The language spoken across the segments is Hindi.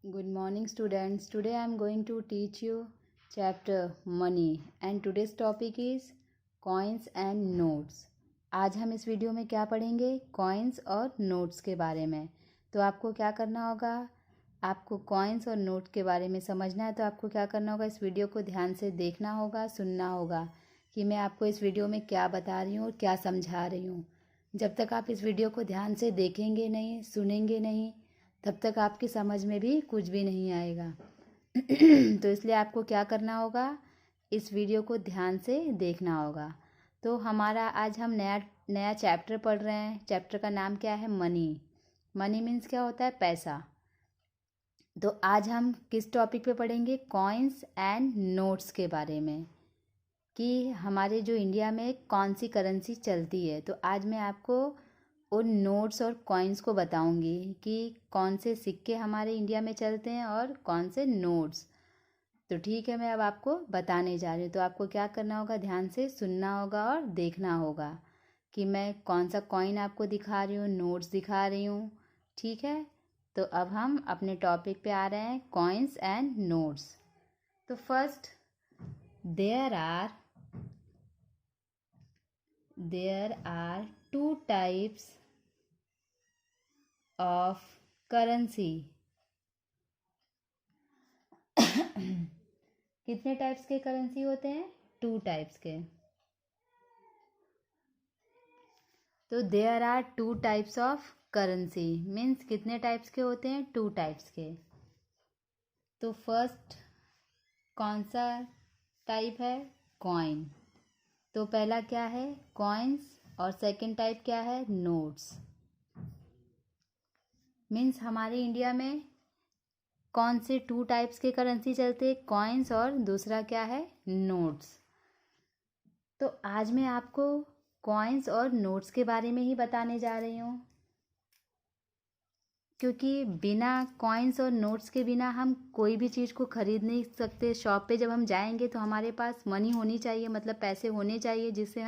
Good morning, students. Today I am going to teach you chapter money and today's topic is coins and notes. आज हम इस वीडियो में क्या पढ़ेंगे? कॉइन्स और नोट्स के बारे में। तो आपको क्या करना होगा? आपको कॉइन्स और नोट के बारे में समझना है तो आपको क्या करना होगा? इस वीडियो को ध्यान से देखना होगा, सुनना होगा कि मैं आपको इस वीडियो में क्या बता रही हूँ और क्या समझा रही हूँ। जब तक आप इस वीडियो को ध्यान से देखेंगे नहीं, सुनेंगे नहीं, तब तक आपकी समझ में भी कुछ भी नहीं आएगा। तो इसलिए आपको क्या करना होगा? इस वीडियो को ध्यान से देखना होगा। तो हमारा आज हम नया नया चैप्टर पढ़ रहे हैं। चैप्टर का नाम क्या है? मनी। मनी मीन्स क्या होता है? पैसा। तो आज हम किस टॉपिक पे पढ़ेंगे? कॉइन्स एंड नोट्स के बारे में, कि हमारे जो इंडिया में कौन सी करेंसी चलती है। तो आज मैं आपको उन नोट्स और कॉइन्स को बताऊंगी कि कौन से सिक्के हमारे इंडिया में चलते हैं और कौन से नोट्स। तो ठीक है, मैं अब आपको बताने जा रही हूँ। तो आपको क्या करना होगा? ध्यान से सुनना होगा और देखना होगा कि मैं कौन सा कॉइन आपको दिखा रही हूँ, नोट्स दिखा रही हूँ। ठीक है, तो अब हम अपने टॉपिक पे आ रहे हैं, कॉइन्स एंड नोट्स। तो first, there are two types of currency. कितने टाइप्स के करेंसी होते हैं? 2 टाइप्स के। तो there are 2 types of currency means कितने टाइप्स के होते हैं? 2 टाइप्स के। तो फर्स्ट कौन सा टाइप है? कॉइन। तो पहला क्या है? कॉइन्स। और सेकंड टाइप क्या है? नोट्स। मीन्स हमारे इंडिया में कौन से 2 टाइप्स के करेंसी चलते हैं? कॉइन्स और दूसरा क्या है? नोट्स। तो आज मैं आपको कॉइन्स और नोट्स के बारे में ही बताने जा रही हूँ, क्योंकि बिना कॉइन्स और नोट्स के बिना हम कोई भी चीज़ को खरीद नहीं सकते। शॉप पे जब हम जाएंगे तो हमारे पास मनी होनी चाहिए, मतलब पैसे होने चाहिए, जिससे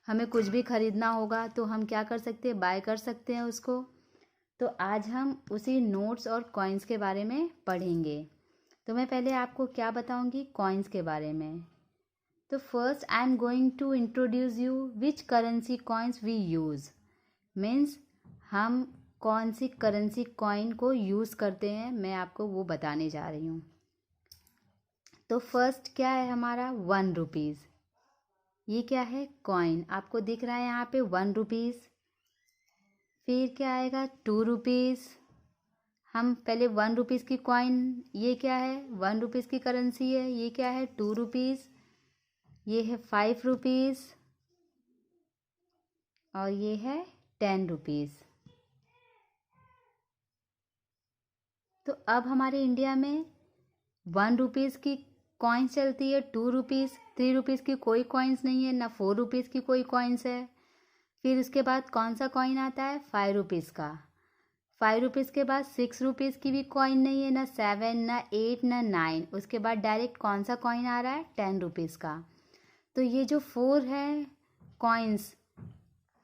हमें कुछ भी खरीदना होगा तो हम क्या कर सकते हैं? बाय कर सकते हैं उसको। तो आज हम उसी नोट्स और कॉइन्स के बारे में पढ़ेंगे। तो मैं पहले आपको क्या बताऊंगी? कॉइन्स के बारे में। तो first I am going to introduce you which currency coins we use. Means हम कौन सी करेंसी कॉइन को यूज़ करते हैं, मैं आपको वो बताने जा रही हूँ। तो फर्स्ट क्या है हमारा? 1 रुपीज़। ये क्या है? कॉइन। आपको दिख रहा है यहाँ पे 1 रुपीज़। फिर क्या आएगा? 2 रुपीज़। हम पहले 1 रुपीज़ की कॉइन, ये क्या है? 1 रुपीज़ की करेंसी है। ये क्या है? 2 रुपीज़। ये है 5 रुपीज़ और ये है 10 रुपीज़। तो अब हमारे इंडिया में 1 रुपीज़ की कॉइन्स चलती है, 2 रुपीज़, 3 रुपीज़ की कोई कॉइन्स नहीं है, ना 4 रुपीज़ की कोई कॉइन्स है। फिर उसके बाद कौन सा कॉइन आता है? 5 रुपीज़ का। 5 रुपीज़ के बाद 6 रुपीज़ की भी कॉइन नहीं है, ना 7, ना 8, ना 9। उसके बाद डायरेक्ट कौन सा कॉइन आ रहा है? 10 रुपीज़ का। तो ये जो 4 है कॉइन्स,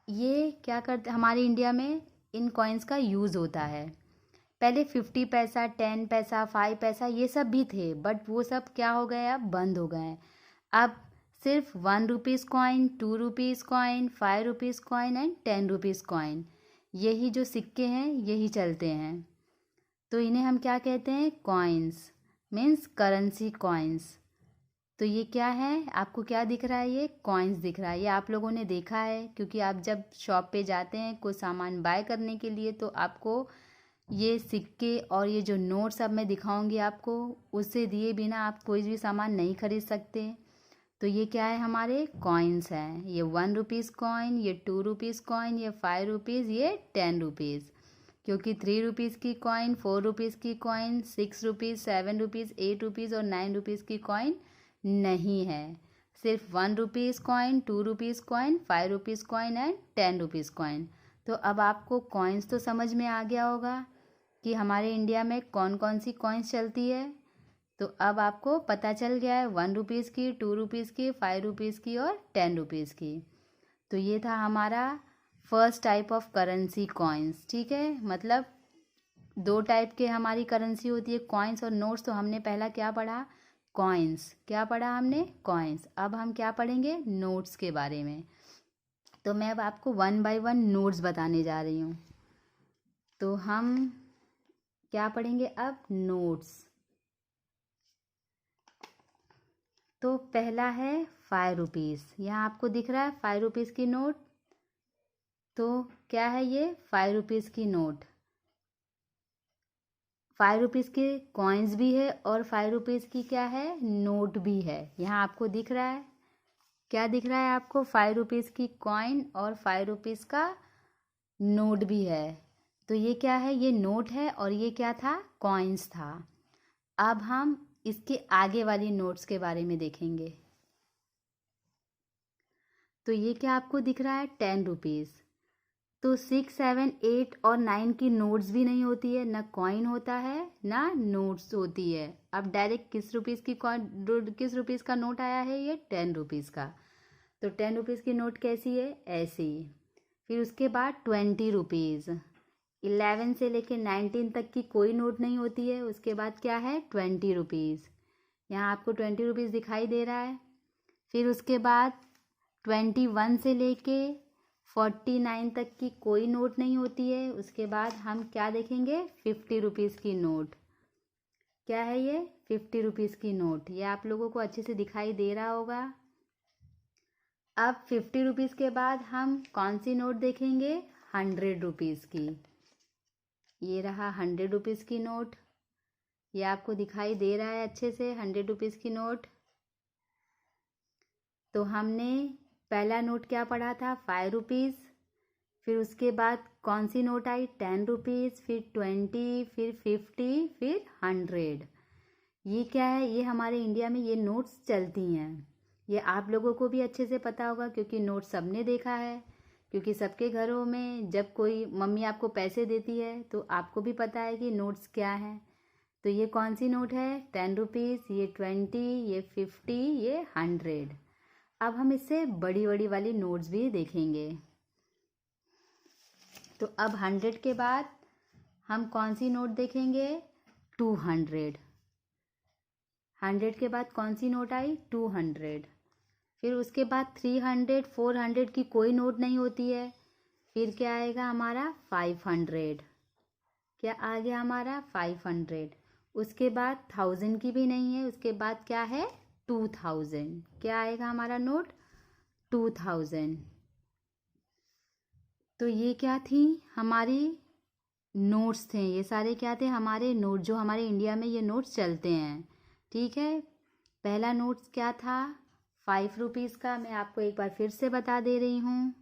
ये क्या करते हमारे इंडिया में, इन कॉइन्स का यूज़ होता है। पहले 50 पैसा, 10 पैसा, 5 पैसा ये सब भी थे, बट वो सब क्या हो गए? अब बंद हो गए हैं। अब सिर्फ 1 rupees coin, 2 rupees coin, 5 rupees coin and 10 rupees coin, यही जो सिक्के हैं यही चलते हैं। तो इन्हें हम क्या कहते हैं? कॉइन्स। Means currency coins. तो ये क्या है? आपको क्या दिख रहा है? ये कॉइन्स दिख रहा है। ये आप लोगों ने देखा है, क्योंकि आप जब शॉप पे जाते हैं कोई सामान बाय करने के लिए, तो आपको ये सिक्के और ये जो नोट्स अब मैं दिखाऊंगी आपको, उससे दिए बिना आप कोई भी सामान नहीं खरीद सकते। तो ये क्या है? हमारे कॉइन्स हैं। ये 1 रुपीज़ कॉइन, ये 2 रुपीज़ कॉइन, ये 5 रुपीज़, ये 10 रुपीज़। क्योंकि 3 रुपीज़ की कॉइन, 4 रुपीज़ की कॉइन, 6 रुपीज़, 7 रुपीज़, 8 रुपीज़ और 9 रुपीज़ की कॉइन नहीं है। सिर्फ 1 rupees coin, 2 rupees coin, 5 rupees coin and 10 rupees coin. तो अब आपको कॉइन्स तो समझ में आ गया होगा कि हमारे इंडिया में कौन कौन सी कॉइन्स चलती है। तो अब आपको पता चल गया है 1 रुपीज़ की, 2 रुपीज़ की, 5 रुपीज़ की और 10 रुपीज़ की। तो ये था हमारा first type of currency coins. ठीक है, मतलब दो टाइप के हमारी करेंसी होती है, कॉइन्स और नोट्स। तो हमने पहला क्या पढ़ा, कॉइन्स। क्या पढ़ा हमने, कॉइन्स। अब हम क्या पढ़ेंगे, नोट्स के बारे में। तो मैं अब आपको 1 बाय 1 नोट्स बताने जा रही हूँ। तो हम क्या पढ़ेंगे अब, नोट्स। तो पहला है 5 रुपीज़। यहाँ आपको दिख रहा है 5 रुपीज़ की नोट। तो क्या है ये, 5 रुपीज़ की नोट। 5 रुपीज़ के कॉइन्स भी है और 5 रुपीज़ की क्या है, नोट भी है। यहाँ आपको दिख रहा है, क्या दिख रहा है आपको, 5 रुपीज़ की कॉइन और 5 रुपीज़ का नोट भी है। तो ये क्या है, ये नोट है और ये क्या था, कॉइन्स था। अब हम इसके आगे वाली नोट्स के बारे में देखेंगे। तो ये क्या आपको दिख रहा है, 10 रुपीज़। तो 6, 7, 8 और 9 की नोट्स भी नहीं होती है, ना कॉइन होता है ना नोट्स होती है। अब डायरेक्ट किस रुपीज़ की कॉइन, किस रुपीज़ का नोट आया है, ये 10 रुपीज़ का। तो 10 रुपीज़ की नोट कैसी है, ऐसी। फिर उसके बाद 20 रुपीज़। 11 से लेके 19 तक की कोई नोट नहीं होती है। उसके बाद क्या है, 20 रुपीज़। यहाँ आपको 20 रुपीज़ दिखाई दे रहा है। फिर उसके बाद 21 से लेके 49 तक की कोई नोट नहीं होती है। उसके बाद हम क्या देखेंगे, 50 रुपीज़ की नोट। क्या है ये, 50 रुपीज़ की नोट। ये आप लोगों को अच्छे से दिखाई दे रहा होगा। अब 50 रुपीज़ के बाद हम कौन सी नोट देखेंगे, 100 रुपीज़ की। ये रहा 100 रुपीज़ की नोट। ये आपको दिखाई दे रहा है अच्छे से, 100 रुपीज़ की नोट। तो हमने पहला नोट क्या पढ़ा था, 5 रुपीज़। फिर उसके बाद कौन सी नोट आई, 10 रुपीज़, फिर 20, फिर 50, फिर 100। ये क्या है, ये हमारे इंडिया में ये नोट्स चलती हैं। ये आप लोगों को भी अच्छे से पता होगा क्योंकि नोट सबने देखा है। क्योंकि सबके घरों में जब कोई मम्मी आपको पैसे देती है तो आपको भी पता है कि नोट्स क्या हैं। तो ये कौन सी नोट है, 10 रुपीज़, ये 20, ये 50, ये 100। अब हम इससे बड़ी बड़ी वाली नोट्स भी देखेंगे। तो अब 100 के बाद हम कौन सी नोट देखेंगे, 200। 100 के बाद कौन सी नोट आई, 200। फिर उसके बाद 300, 400 की कोई नोट नहीं होती है। फिर क्या आएगा हमारा, 500। क्या आ गया हमारा, 500। उसके बाद 1000 की भी नहीं है। उसके बाद क्या है, 2000। क्या आएगा हमारा नोट, 2000। तो ये क्या थी, हमारी नोट्स थे। ये सारे क्या थे, हमारे नोट, जो हमारे इंडिया में ये नोट्स चलते हैं। ठीक है, पहला नोट्स क्या था, 5 रुपीज़ का। मैं आपको एक बार फिर से बता दे रही हूँ।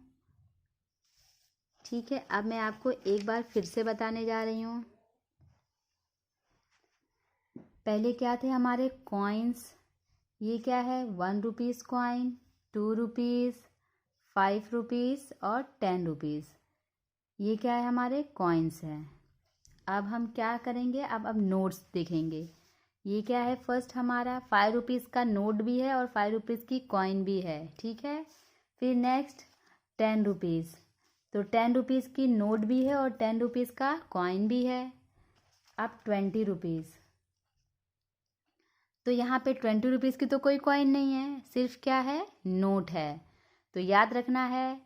ठीक है, अब मैं आपको एक बार फिर से बताने जा रही हूँ। पहले क्या थे हमारे कॉइन्स। ये क्या है, 1 रुपीज़ कॉइन, 2 रुपीज़, 5 रुपीज़ और 10 रुपीज़। ये क्या है, हमारे कॉइन्स हैं। अब हम क्या करेंगे, अब नोट्स देखेंगे। ये क्या है, फर्स्ट हमारा 5 रुपीज़ का नोट भी है और 5 रुपीज़ की कॉइन भी है। ठीक है, फिर नेक्स्ट 10 रुपीज़। तो 10 रुपीज़ की नोट भी है और 10 रुपीज़ का कॉइन भी है। अब 20 रुपीज़। तो यहाँ पे 20 रुपीज़ की तो कोई कॉइन नहीं है, सिर्फ क्या है, नोट है। तो याद रखना है,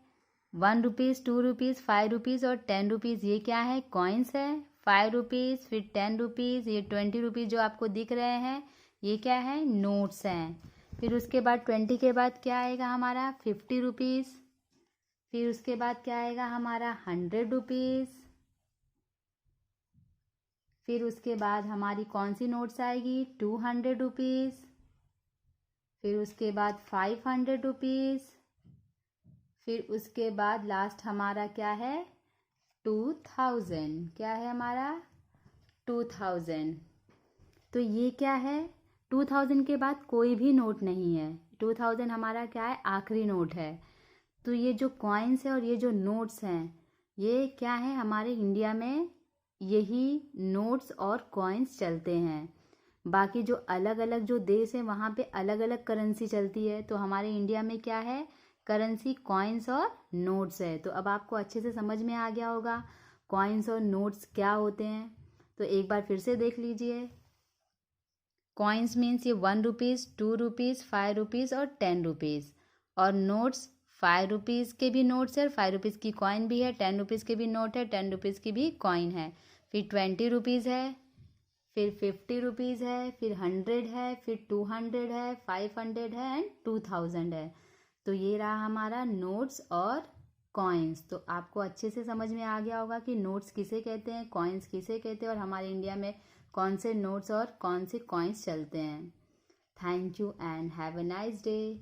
1 रुपीज़, 2 रुपीज़, 5 रुपीज़ और 10 रुपीज़ ये क्या है, कॉइन्स है। 5 रुपीज़, फिर 10 रुपीज़, ये 20 रुपीज़ जो आपको दिख रहे हैं ये क्या है, नोट्स हैं। फिर उसके बाद 20 के बाद क्या आएगा हमारा, 50 रुपीज़। फिर उसके बाद क्या आएगा हमारा, 100 रुपीज़। फिर उसके बाद हमारी कौन सी नोट्स आएगी, 200 रुपीज़। फिर उसके बाद 500 रुपीज़। फिर उसके बाद लास्ट हमारा क्या है, 2000। क्या है हमारा, 2000। तो ये क्या है, 2000 के बाद कोई भी नोट नहीं है। 2000 हमारा क्या है, आखिरी नोट है। तो ये जो कॉइन्स है और ये जो नोट्स हैं ये क्या है, हमारे इंडिया में यही नोट्स और कॉइन्स चलते हैं। बाकी जो अलग अलग जो देश हैं वहाँ पे अलग अलग करेंसी चलती है। तो हमारे इंडिया में क्या है, करेंसी कॉइन्स और नोट्स है। तो अब आपको अच्छे से समझ में आ गया होगा कॉइन्स और नोट्स क्या होते हैं। तो एक बार फिर से देख लीजिए। कॉइन्स मीन्स ये 1 रुपीज़, 2 रुपीज़, 5 रुपीज़ और 10 रुपीज़। और नोट्स 5 रुपीज़ के भी नोट्स है और 5 रुपीज़ की कॉइन भी है, 10 रुपीज़ के भी नोट है, 10 रुपीज़ की भी कॉइन है। फिर 20 रुपीज़ है, फिर 50 रुपीज़ है, फिर 100 है, फिर 200 है, 500 है एंड 2000 है। तो ये रहा हमारा नोट्स और कॉइन्स। तो आपको अच्छे से समझ में आ गया होगा कि नोट्स किसे कहते हैं, कॉइन्स किसे कहते हैं और हमारे इंडिया में कौन से नोट्स और कौन से कॉइन्स चलते हैं। Thank you and have a nice day.